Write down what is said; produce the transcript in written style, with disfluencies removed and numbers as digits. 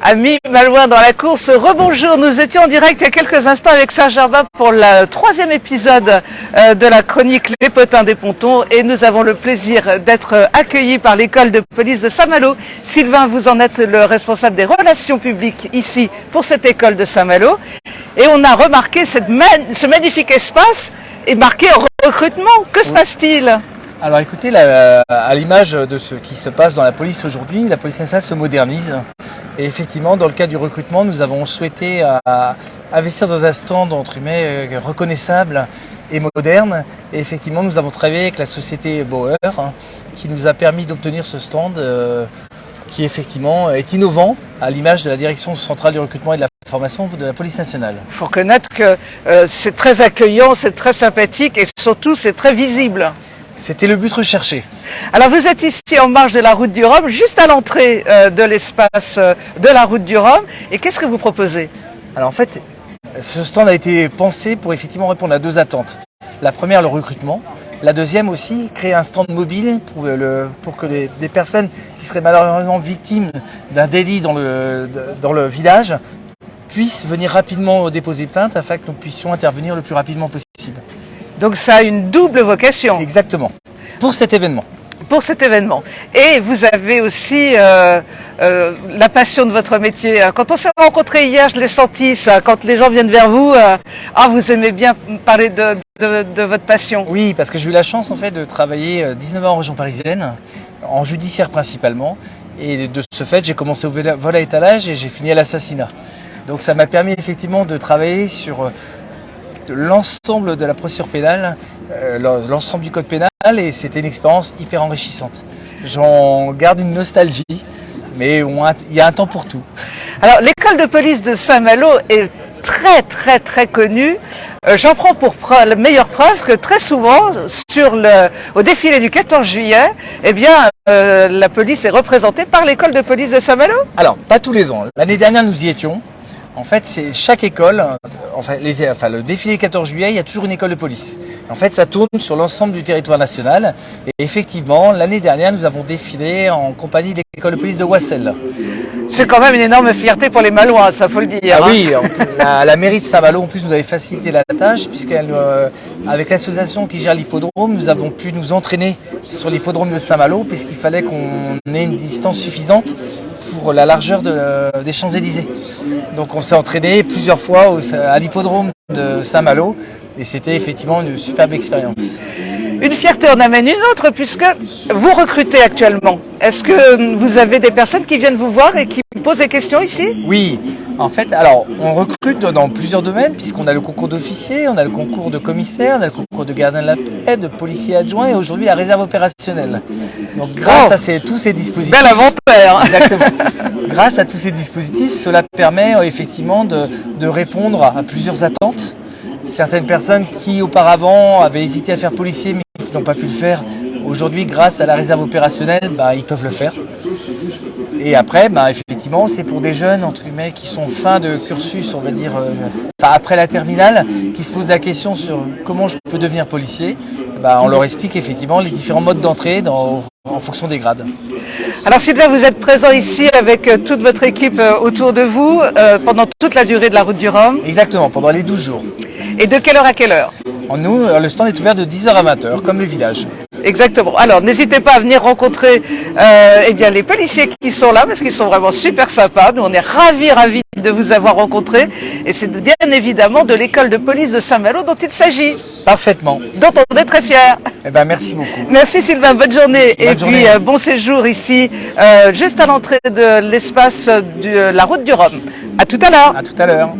Amis Malouins dans la course, rebonjour. Nous étions en direct il y a quelques instants avec Saint-Germain pour le 3e épisode de la chronique Les Potins des Pontons et nous avons le plaisir d'être accueillis par l'école de police de Saint-Malo. Sylvain, vous en êtes le responsable des relations publiques ici pour cette école de Saint-Malo et on a remarqué ce magnifique espace est marqué recrutement. Que se passe-t-il ? Alors écoutez, à l'image de ce qui se passe dans la police aujourd'hui, la police nationale se modernise. Et effectivement, dans le cadre du recrutement, nous avons souhaité investir dans un stand entre guillemets reconnaissable et moderne. Et effectivement, nous avons travaillé avec la société Bauer qui nous a permis d'obtenir ce stand qui effectivement est innovant à l'image de la direction centrale du recrutement et de la formation de la police nationale. Il faut reconnaître que c'est très accueillant, c'est très sympathique et surtout c'est très visible. C'était le but recherché. Alors vous êtes ici en marge de la route du Rhum, juste à l'entrée de l'espace de la route du Rhum. Et qu'est-ce que vous proposez ? Alors en fait, ce stand a été pensé pour effectivement répondre à deux attentes. La première, le recrutement. La deuxième aussi, créer un stand mobile pour que des personnes qui seraient malheureusement victimes d'un délit dans le village puissent venir rapidement déposer plainte afin que nous puissions intervenir le plus rapidement possible. Donc ça a une double vocation. Exactement, pour cet événement. Pour cet événement. Et vous avez aussi la passion de votre métier. Quand on s'est rencontrés hier, je l'ai senti ça. Quand les gens viennent vers vous, vous aimez bien parler de votre passion. Oui, parce que j'ai eu la chance en fait de travailler 19 ans en région parisienne, en judiciaire principalement. Et de ce fait, j'ai commencé au vol à étalage et j'ai fini à l'assassinat. Donc ça m'a permis effectivement de travailler sur l'ensemble de la procédure pénale, l'ensemble du code pénal, et c'était une expérience hyper enrichissante. J'en garde une nostalgie, mais il y a un temps pour tout. Alors l'école de police de Saint-Malo est très connue. J'en prends pour la meilleure preuve que très souvent, au défilé du 14 juillet, la police est représentée par l'école de police de Saint-Malo. Alors, pas tous les ans. L'année dernière, nous y étions. En fait, c'est chaque école, le défilé 14 juillet, il y a toujours une école de police. En fait, ça tourne sur l'ensemble du territoire national. Et effectivement, l'année dernière, nous avons défilé en compagnie de l'école de police de Wassel. C'est quand même une énorme fierté pour les Malouins, ça faut le dire. Ah oui, la mairie de Saint-Malo, en plus, nous avait facilité la tâche, puisqu'avec l'association qui gère l'hippodrome, nous avons pu nous entraîner sur l'hippodrome de Saint-Malo, puisqu'il fallait qu'on ait une distance suffisante pour la largeur des Champs-Élysées. Donc on s'est entraîné plusieurs fois à l'hippodrome de Saint-Malo et c'était effectivement une superbe expérience. Une fierté en amène une autre puisque vous recrutez actuellement. Est-ce que vous avez des personnes qui viennent vous voir et qui posent des questions ici ? Oui, en fait, alors on recrute dans plusieurs domaines puisqu'on a le concours d'officier, on a le concours de commissaire, on a le concours de gardien de la paix, de policier adjoint et aujourd'hui la réserve opérationnelle. Donc grâce à tous ces dispositifs... Bel inventaire. Exactement. Grâce à tous ces dispositifs, cela permet effectivement de répondre à plusieurs attentes. Certaines personnes qui auparavant avaient hésité à faire policier mais qui n'ont pas pu le faire, aujourd'hui grâce à la réserve opérationnelle, ils peuvent le faire. Et après, effectivement, c'est pour des jeunes entre guillemets qui sont fin de cursus, on va dire, après la terminale, qui se posent la question sur comment je peux devenir policier. On leur explique effectivement les différents modes d'entrée en fonction des grades. Alors Sylvain, vous êtes présent ici avec toute votre équipe autour de vous pendant toute la durée de la route du Rhum. Exactement, pendant les 12 jours. Et de quelle heure à quelle heure ? Nous, le stand est ouvert de 10h à 20h, comme le village. Exactement. Alors n'hésitez pas à venir rencontrer les policiers qui sont là parce qu'ils sont vraiment super sympas. Nous on est ravis de vous avoir rencontrés et c'est bien évidemment de l'école de police de Saint-Malo dont il s'agit. Parfaitement. Dont on est très fiers. Merci beaucoup. Merci Sylvain, bonne journée. Bonne journée. Puis bon séjour ici, juste à l'entrée de l'espace de la route du Rhum. À tout à l'heure. À tout à l'heure.